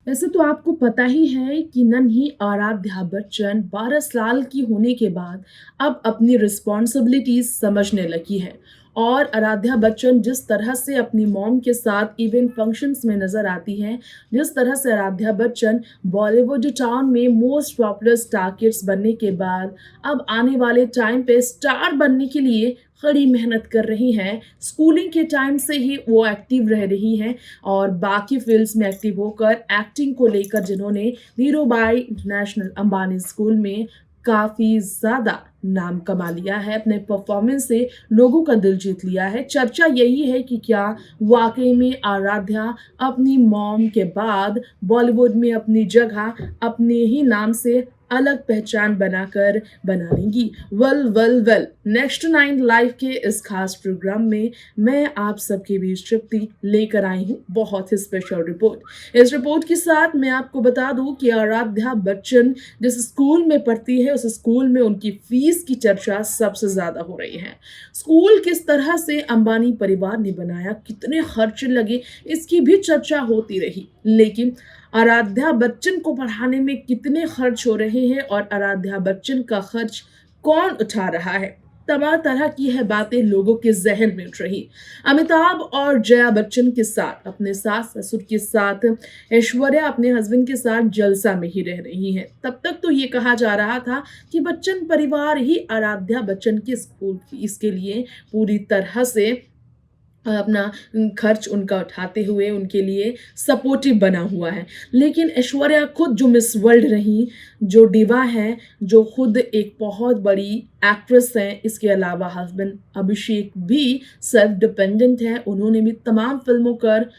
वैसे तो आपको पता ही है कि नन्ही आराध्या बच्चन 12 साल की होने के बाद अब अपनी रिस्पॉन्सिबिलिटीज समझने लगी है। और आराध्या बच्चन जिस तरह से अपनी मॉम के साथ इवेंट फंक्शंस में नजर आती हैं, जिस तरह से आराध्या बच्चन बॉलीवुड टाउन में मोस्ट पॉपुलर स्टार किड्स बनने के बाद अब आने वाले टाइम पे स्टार बनने के लिए कड़ी मेहनत कर रही हैं। स्कूलिंग के टाइम से ही वो एक्टिव रह रही हैं और बाकी फील्ड्स में एक्टिव होकर एक्टिंग को लेकर जिन्होंने धीरूभाई इंटरनेशनल अंबानी स्कूल में काफी ज्यादा नाम कमा लिया है, अपने परफॉर्मेंस से लोगों का दिल जीत लिया है। चर्चा यही है कि क्या वाकई में आराध्या अपनी मॉम के बाद बॉलीवुड में अपनी जगह अपने ही नाम से अलग पहचान बनाकर बना लेंगी। वेल नेक्स्ट 9 लाइव के इस खास प्रोग्राम में मैं आप सबके बीच तृप्ति लेकर आई हूँ बहुत ही स्पेशल रिपोर्ट। इस रिपोर्ट के साथ मैं आपको बता दूं कि आराध्या बच्चन जिस स्कूल में पढ़ती है उस स्कूल में उनकी फीस की चर्चा सबसे ज्यादा हो रही है। स्कूल किस तरह से अंबानी परिवार ने बनाया, कितने खर्च लगे, इसकी भी चर्चा होती रही। लेकिन आराध्या बच्चन को पढ़ाने में कितने खर्च हो रहे हैं और आराध्या बच्चन का खर्च कौन उठा रहा है, तमाम तरह की है बातें लोगों के जहन में उठ रही। अमिताभ और जया बच्चन के साथ, अपने सास ससुर के साथ ऐश्वर्या अपने हस्बैंड के साथ जलसा में ही रह रही हैं। तब तक तो ये कहा जा रहा था कि बच्चन परिवार ही आराध्या बच्चन की स्कूल फीस के लिए पूरी तरह से अपना खर्च उनका उठाते हुए उनके लिए सपोर्टिव बना हुआ है। लेकिन ऐश्वर्या खुद जो मिस वर्ल्ड रही, जो डिवा है, जो खुद एक बहुत बड़ी एक्ट्रेस हैं, इसके अलावा हस्बैंड अभिषेक भी सेल्फ डिपेंडेंट हैं। उन्होंने भी तमाम फिल्मों कर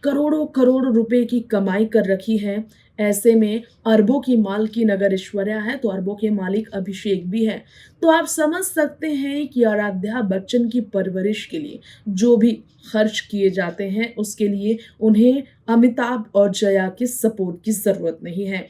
करोड़ों करोड़ रुपए की कमाई कर रखी है। ऐसे में अरबों की मालकिन अगर ऐश्वर्या है तो अरबों के मालिक अभिषेक भी है। तो आप समझ सकते हैं कि आराध्या बच्चन की परवरिश के लिए जो भी खर्च किए जाते हैं उसके लिए उन्हें अमिताभ और जया के सपोर्ट की जरूरत नहीं है।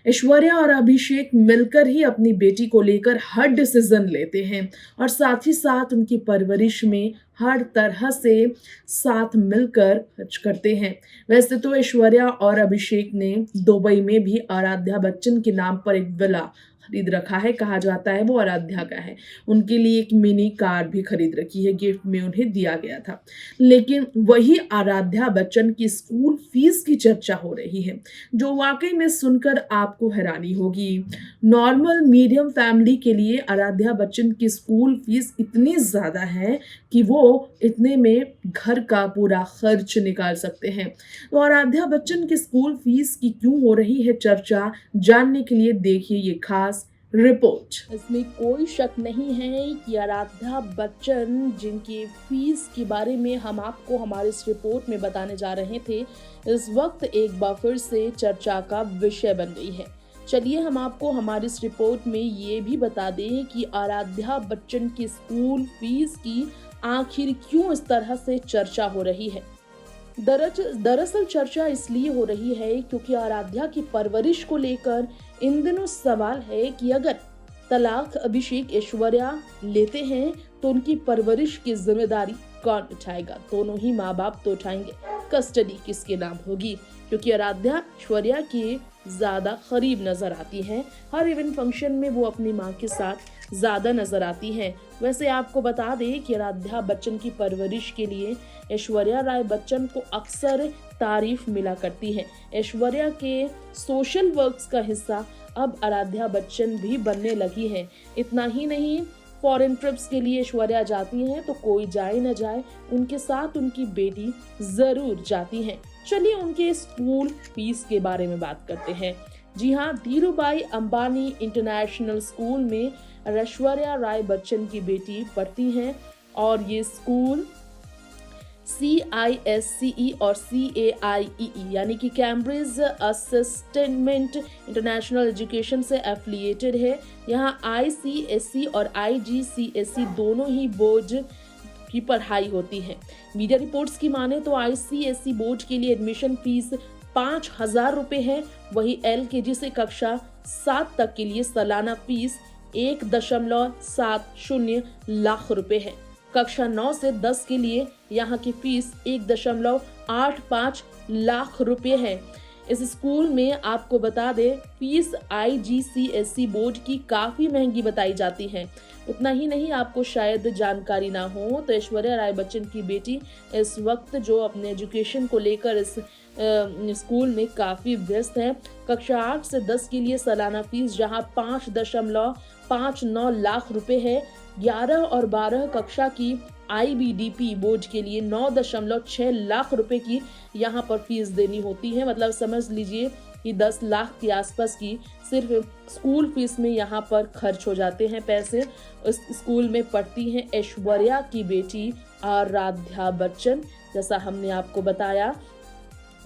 ऐश्वर्या और अभिषेक मिलकर ही अपनी बेटी को लेकर हर डिसीजन लेते हैं और साथ ही साथ उनकी परवरिश में हर तरह से साथ मिलकर खर्च करते हैं। वैसे तो ऐश्वर्या और अभिषेक ने दुबई में भी आराध्या बच्चन के नाम पर एक विला खरीद रखा है, कहा जाता है वो आराध्या का है। उनके लिए एक मिनी कार भी खरीद रखी है, गिफ्ट में उन्हें दिया गया था। लेकिन वही आराध्या बच्चन की स्कूल फीस की चर्चा हो रही है, जो वाकई में सुनकर आपको हैरानी होगी। नॉर्मल मीडियम फैमिली के लिए आराध्या बच्चन की स्कूल फीस इतनी ज्यादा है कि वो इतने में घर का पूरा खर्च निकाल सकते हैं। तो आराध्या बच्चन की स्कूल फीस की क्यों हो रही है चर्चा, जानने के लिए देखिए ये खास रिपोर्ट। इसमें कोई शक नहीं है कि आराध्या बच्चन जिनकी फीस के बारे में हम आपको हमारे इस रिपोर्ट में बताने जा रहे थे, इस वक्त एक बार फिर से चर्चा का विषय बन गई है। चलिए हम आपको हमारी इस रिपोर्ट में ये भी बता दें कि आराध्या बच्चन की स्कूल फीस की आखिर क्यों इस तरह से चर्चा हो रही है। दरअसल चर्चा इसलिए हो रही है क्योंकि आराध्या की परवरिश को लेकर इन दिनों सवाल है कि अगर तलाक अभिषेक ऐश्वर्या लेते हैं तो उनकी परवरिश की जिम्मेदारी कौन उठाएगा। दोनों ही माँ बाप तो उठाएंगे, कस्टडी किसके नाम होगी, क्योंकि आराध्या ऐश्वर्या के ज्यादा करीब नजर आती हैं। हर इवेंट फंक्शन में वो अपनी माँ के साथ ज्यादा नजर आती हैं। वैसे आपको बता दें कि आराध्या बच्चन की परवरिश के लिए ऐश्वर्या राय बच्चन को अक्सर तारीफ मिला करती है। ऐश्वर्या के सोशल वर्क्स का हिस्सा अब आराध्या बच्चन भी बनने लगी है। इतना ही नहीं, फॉरेन ट्रिप्स के लिए ऐश्वर्या जाती हैं तो कोई जाए न जाए उनके साथ उनकी बेटी जरूर जाती हैं। चलिए उनके स्कूल फीस के बारे में बात करते हैं। जी हाँ, धीरूभाई अंबानी इंटरनेशनल स्कूल में ऐश्वर्या राय बच्चन की बेटी पढ़ती हैं और ये स्कूल CISCE और CAIEE यानी कि कैम्ब्रिज असिस्टेंट इंटरनेशनल एजुकेशन से एफिलिएटेड है। यहाँ ICSE और IGCSE दोनों ही बोर्ड की पढ़ाई होती है। मीडिया रिपोर्ट्स की माने तो ICSE बोर्ड के लिए एडमिशन फीस 5,000 रुपए है। वही LKG से कक्षा 7 तक के लिए सालाना फीस 1.70 लाख रुपए है। कक्षा 9 से 10 के लिए यहाँ की फीस 1.85 लाख रुपए है। इस स्कूल में आपको बता दें फीस IGCSE बोर्ड की काफ़ी महंगी बताई जाती है। उतना ही नहीं, आपको शायद जानकारी ना हो तो ऐश्वर्या राय बच्चन की बेटी इस वक्त जो अपने एजुकेशन को लेकर इस स्कूल में काफ़ी व्यस्त है। कक्षा 8 से 10 के लिए सालाना फीस जहां 5.59 लाख रुपए है, 11 और 12 कक्षा की IBDP बोर्ड के लिए 9.6 लाख रुपए की यहाँ पर फीस देनी होती है। मतलब समझ लीजिए कि 10 लाख के आसपास की सिर्फ स्कूल फीस में यहाँ पर खर्च हो जाते हैं पैसे। इस स्कूल में पढ़ती हैं ऐश्वर्या की बेटी आराध्या बच्चन, जैसा हमने आपको बताया।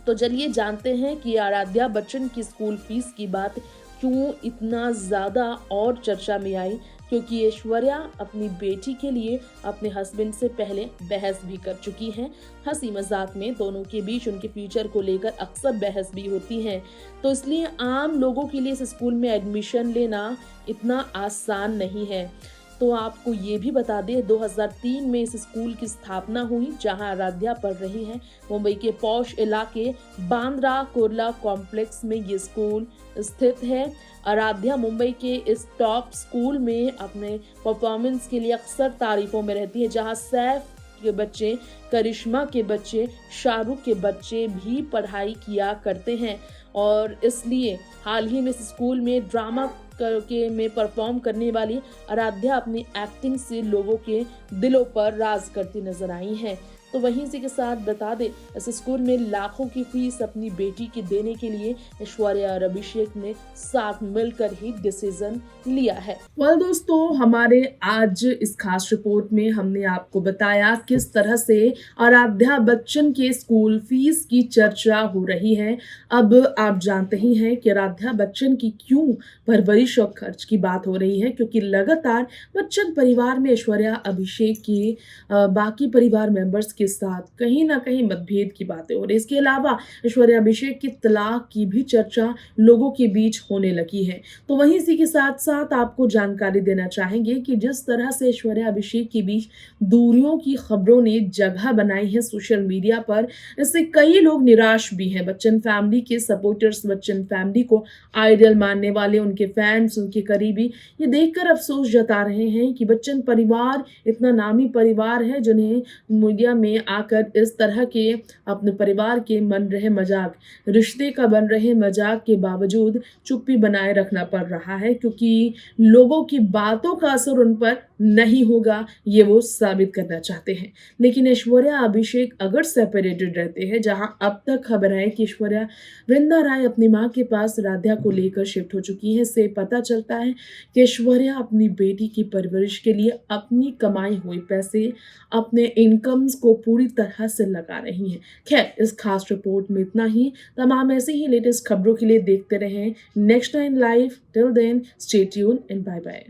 तो चलिए जानते हैं कि आराध्या बच्चन की स्कूल फीस की बात क्यों इतना ज़्यादा और चर्चा में आई, क्योंकि ऐश्वर्या अपनी बेटी के लिए अपने हस्बैंड से पहले बहस भी कर चुकी हैं। हंसी मजाक में दोनों के बीच उनके फ्यूचर को लेकर अक्सर बहस भी होती है। तो इसलिए आम लोगों के लिए इस स्कूल में एडमिशन लेना इतना आसान नहीं है। तो आपको ये भी बता दें 2003 में इस स्कूल की स्थापना हुई, जहां आराध्या पढ़ रही है। मुंबई के पॉश इलाके बांद्रा कुर्ला कॉम्प्लेक्स में ये स्कूल स्थित है। आराध्या मुंबई के इस टॉप स्कूल में अपने परफॉर्मेंस के लिए अक्सर तारीफों में रहती है, जहां सैफ के बच्चे, करिश्मा के बच्चे, शाहरुख के बच्चे भी पढ़ाई किया करते हैं। और इसलिए हाल ही में इस स्कूल में ड्रामा के में परफॉर्म करने वाली आराध्या अपनी एक्टिंग से लोगों के दिलों पर राज करती नजर आई हैं। तो वहीं इसी के साथ बता दें इस स्कूल में लाखों की फीस अपनी बेटी के देने के लिए ऐश्वर्या और अभिषेक ने साथ मिलकर ही डिसीजन लिया है। दोस्तों, हमारे आज इस खास रिपोर्ट में हमने आपको बताया किस तरह से आराध्या बच्चन के स्कूल फीस की चर्चा हो रही है। अब आप जानते ही हैं कि आराध्या बच्चन की क्यों परवरिश और खर्च की बात हो रही है, क्योंकि लगातार बच्चन परिवार में ऐश्वर्या अभिषेक की बाकी परिवार मेंबर्स के साथ कहीं ना कहीं मतभेद की बातें हो रही है। इसके अलावा ऐश्वर्या अभिषेक की तलाक की भी चर्चा लोगों के बीच होने लगी है। तो वहीं इसी के साथ साथ आपको जानकारी देना चाहेंगे कि जिस तरह से ऐश्वर्या अभिषेक के बीच दूरियों की खबरों ने जगह बनाई है सोशल मीडिया पर, इससे कई लोग निराश भी हैं। बच्चन फैमिली के सपोर्टर्स, बच्चन फैमिली को आइडल मानने वाले, उनके फैंस, उनके करीबी ये देखकर अफसोस जता रहे हैं कि बच्चन परिवार इतना नामी परिवार है जिन्हें मीडिया में आकर इस तरह के अपने परिवार के बन रहे मजाक, रिश्ते का बन रहे मजाक के बावजूद चुप्पी बनाए रखना पड़ रहा है, क्योंकि लोगों की बातों का असर उन पर नहीं होगा, ये वो साबित करना चाहते हैं। लेकिन ऐश्वर्या अभिषेक अगर सेपरेटेड रहते हैं, जहां अब तक खबर है कि ऐश्वर्या वृंदा राय अपनी मां के पास राध्या को लेकर शिफ्ट हो चुकी है, से पता चलता है कि ऐश्वर्या अपनी बेटी की परवरिश के लिए अपनी कमाई हुए पैसे, अपने इनकम्स को पूरी तरह से लगा रही हैं। खैर, इस खास रिपोर्ट में इतना ही। तमाम ऐसे ही लेटेस्ट खबरों के लिए देखते रहें next time live. Till then stay tuned and bye bye.